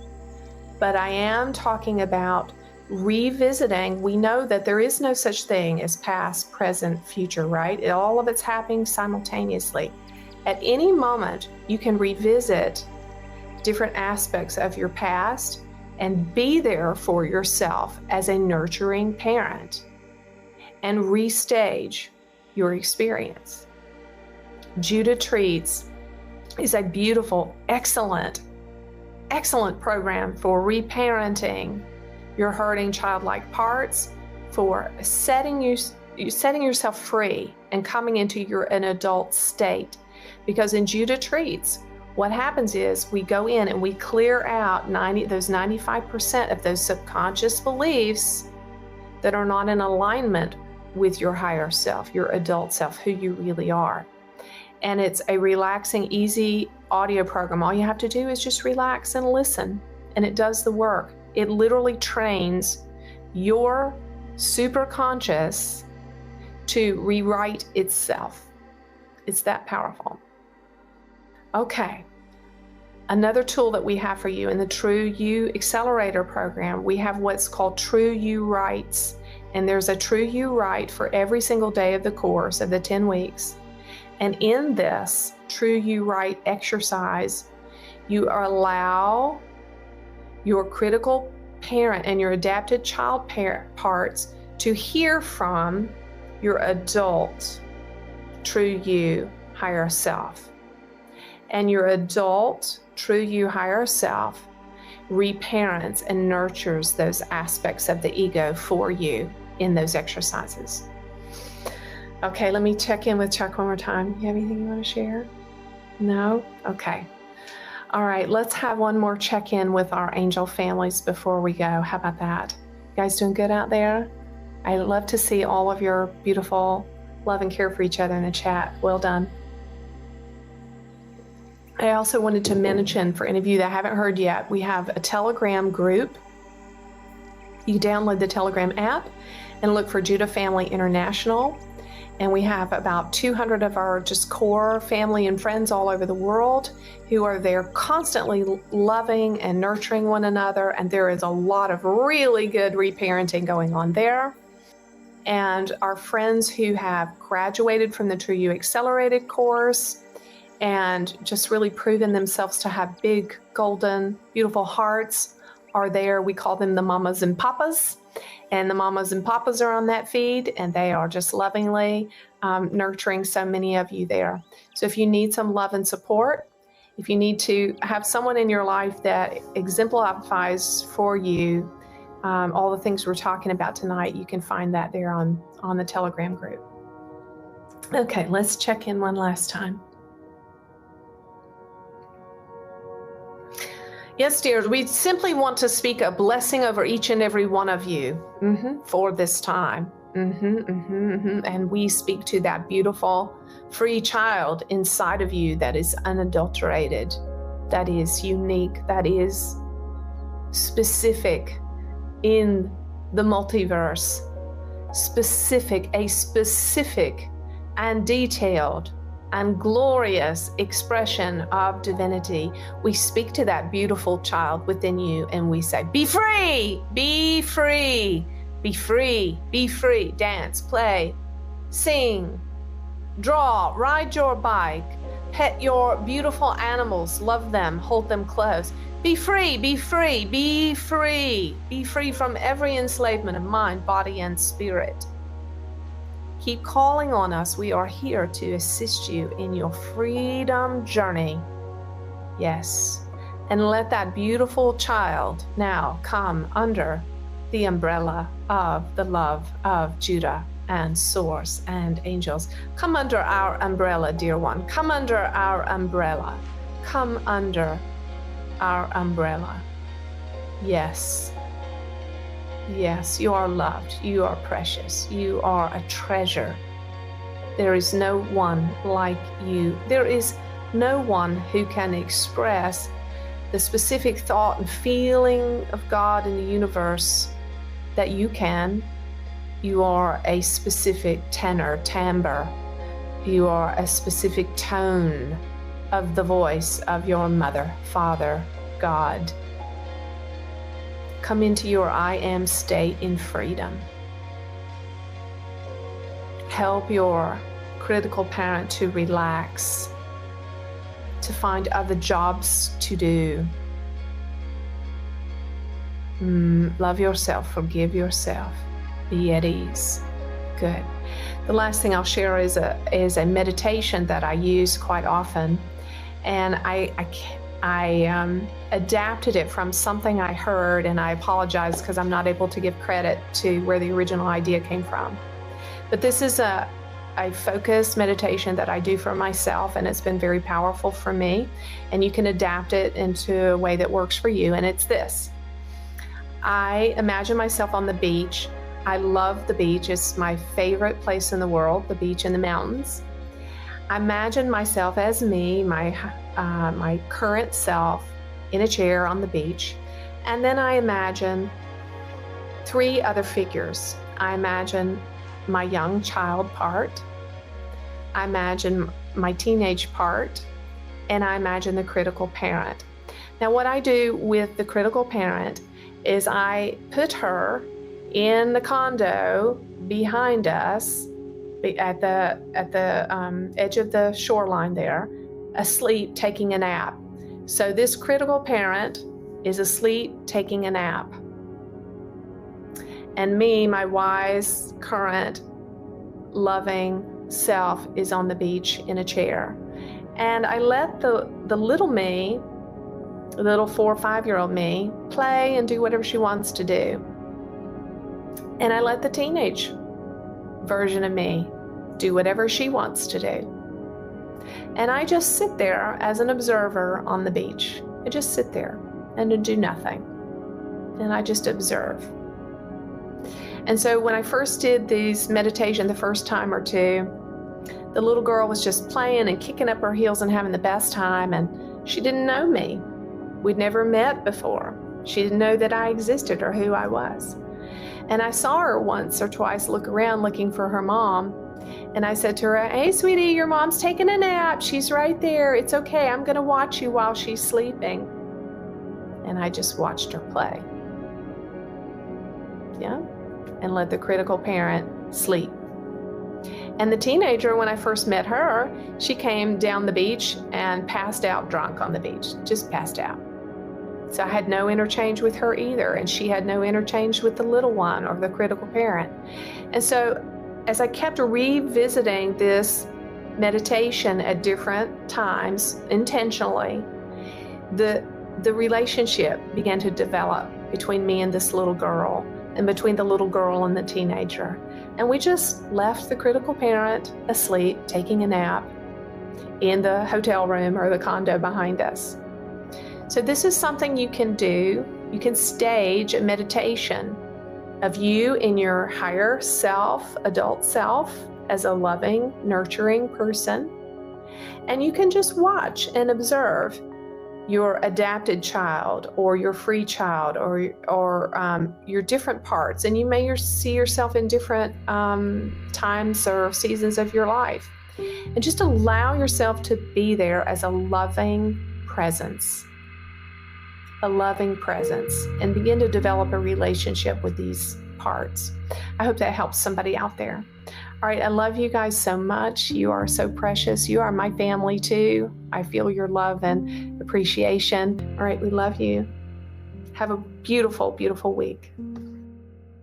but I am talking about revisiting. We know that there is no such thing as past, present, future, right? All of it's happening simultaneously. At any moment, you can revisit different aspects of your past and be there for yourself as a nurturing parent and restage your experience. Judah Treats is a beautiful, excellent program for reparenting your hurting childlike parts, for setting yourself free and coming into an adult state. Because in Judah Treats, what happens is we go in and we clear out those 95% of those subconscious beliefs that are not in alignment with your higher self, your adult self, who you really are. And it's a relaxing, easy audio program. All you have to do is just relax and listen, and it does the work. It literally trains your superconscious to rewrite itself. It's that powerful. Okay. Another tool that we have for you in the True You Accelerator program, we have what's called True You Rights. And there's a True You Right for every single day of the course of the 10 weeks. And in this True You Right exercise, you allow your critical parent and your adapted child parent parts to hear from your adult True You higher self. And your adult True You higher self reparents and nurtures those aspects of the ego for you in those exercises. Okay, let me check in with Chuck one more time. You have anything you want to share? No? Okay. All right, let's have one more check-in with our angel families before we go. How about that? You guys doing good out there? I love to see all of your beautiful love and care for each other in the chat. Well done. I also wanted to mention, for any of you that haven't heard yet, we have a Telegram group. You download the Telegram app and look for Judah Family International. And we have about 200 of our just core family and friends all over the world who are there constantly loving and nurturing one another. And there is a lot of really good reparenting going on there. And our friends who have graduated from the True You Accelerated course and just really proven themselves to have big, golden, beautiful hearts are there. We call them the mamas and papas. And the mamas and papas are on that feed, and they are just lovingly nurturing so many of you there. So if you need some love and support, if you need to have someone in your life that exemplifies for you all the things we're talking about tonight, you can find that there on the Telegram group. Okay, let's check in one last time. Yes, dears, we simply want to speak a blessing over each and every one of you for this time. And we speak to that beautiful, free child inside of you that is unadulterated, that is unique, that is specific in the multiverse, a specific and detailed and glorious expression of divinity, we speak to that beautiful child within you and we say, be free, be free, be free, be free. Dance, play, sing, draw, ride your bike, pet your beautiful animals, love them, hold them close. Be free, be free, be free, be free from every enslavement of mind, body, and spirit. Keep calling on us. We are here to assist you in your freedom journey. Yes. And let that beautiful child now come under the umbrella of the love of Judah and Source and angels. Come under our umbrella, dear one. Come under our umbrella. Come under our umbrella. Yes. Yes, you are loved. You are precious. You are a treasure. There is no one like you. There is no one who can express the specific thought and feeling of God in the universe that you can. You are a specific tenor, timbre. You are a specific tone of the voice of your mother, Father, God. Come into your I am state in freedom. Help your critical parent to relax, to find other jobs to do. Love yourself, forgive yourself, be at ease. Good. The last thing I'll share is a meditation that I use quite often, and I adapted it from something I heard, and I apologize because I'm not able to give credit to where the original idea came from. But this is a focused meditation that I do for myself, and it's been very powerful for me, and you can adapt it into a way that works for you. And it's this: I imagine myself on the beach. I love the beach. It's my favorite place in the world, the beach and the mountains. I imagine myself as me, my current self, in a chair on the beach. And then I imagine 3 other figures. I imagine my young child part, I imagine my teenage part, and I imagine the critical parent. Now, what I do with the critical parent is I put her in the condo behind us at the edge of the shoreline there, asleep, taking a nap. So this critical parent is asleep, taking a nap. And me, my wise, current, loving self is on the beach in a chair. And I let the little me, the little 4 or 5-year-old me, play and do whatever she wants to do. And I let the teenage version of me do whatever she wants to do. And I just sit there as an observer on the beach. I just sit there and do nothing. And I just observe. And so when I first did these meditation the first time or two, the little girl was just playing and kicking up her heels and having the best time, and she didn't know me. We'd never met before. She didn't know that I existed or who I was. And I saw her once or twice look around looking for her mom, and I said to her, "Hey, sweetie, your mom's taking a nap. She's right there. It's okay. I'm going to watch you while she's sleeping." And I just watched her play. Yeah. And let the critical parent sleep. And the teenager, when I first met her, she came down the beach and passed out drunk on the beach, just passed out. So I had no interchange with her either, and she had no interchange with the little one or the critical parent. And so as I kept revisiting this meditation at different times, intentionally, the relationship began to develop between me and this little girl, and between the little girl and the teenager. And we just left the critical parent asleep, taking a nap in the hotel room or the condo behind us. So this is something you can do. You can stage a meditation of you in your higher self, adult self, as a loving, nurturing person. And you can just watch and observe your adapted child or your free child or your different parts. And you may see yourself in different times or seasons of your life. And just allow yourself to be there as a loving presence. A loving presence, and begin to develop a relationship with these parts. I hope that helps somebody out there. All right, I love you guys so much. You are so precious. You are my family too. I feel your love and appreciation. All right, we love you. Have a beautiful, beautiful week.